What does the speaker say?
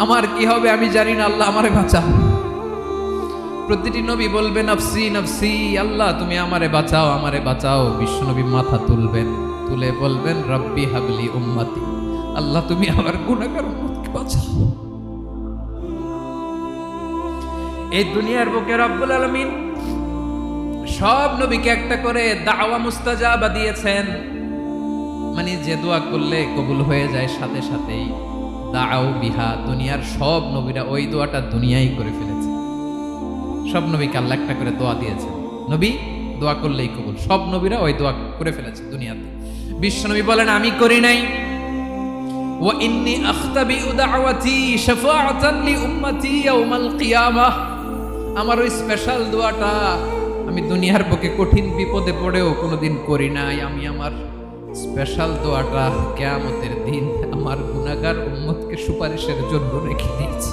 আমার কি হবে আমি জানি না, আল্লাহ আমারে বাঁচাও। প্রতিটি নবী বলবেন নফসি নফসি, আল্লাহ তুমি আমারে বাঁচাও, আমারে বাঁচাও। বিশ্বনবী মাথা তুলবেন, তুলে বলবেন রব্বি হাবলি উম্মতি, আল্লাহ তুমি আমার গুনাহগার উম্মতকে বাঁচাও। এই দুনিয়ার বুকে রব্বুল আলামিন সব নবীকে একটা করে দাওয়া মুস্তাজাবা দিয়েছেন, মানে যে দোয়া করলে কবুল হয়ে যায় সাথে সাথেই। দাও বিহা, দুনিয়ার সব নবীরা ওই দোয়াটা দুনিয়ায় করে ফেলেছে। সব নবীকে আল্লাহ একটা করে দোয়া দিয়েছেন, নবী দোয়া করলেই কবুল। সব নবীরা ওই দোয়া করে ফেলেছে দুনিয়াতে। বিশ্বনবী বলেন আমি করি নাই। ওয়া ইন্নী আখতাবিউ দাওয়াতি শাফাআতান লি উম্মতি ইয়াউমাল কিয়ামাহ, আমার ওই স্পেশাল দোয়াটা আমি দুনিয়ার বুকে কঠিন বিপদে পড়েও কোনোদিন করি নাই। আমি আমার স্পেশাল দোয়াটা কিয়ামতের দিন আমার গুনাহগার উম্মতকে সুপারিশের জন্য রেখে দিয়েছি।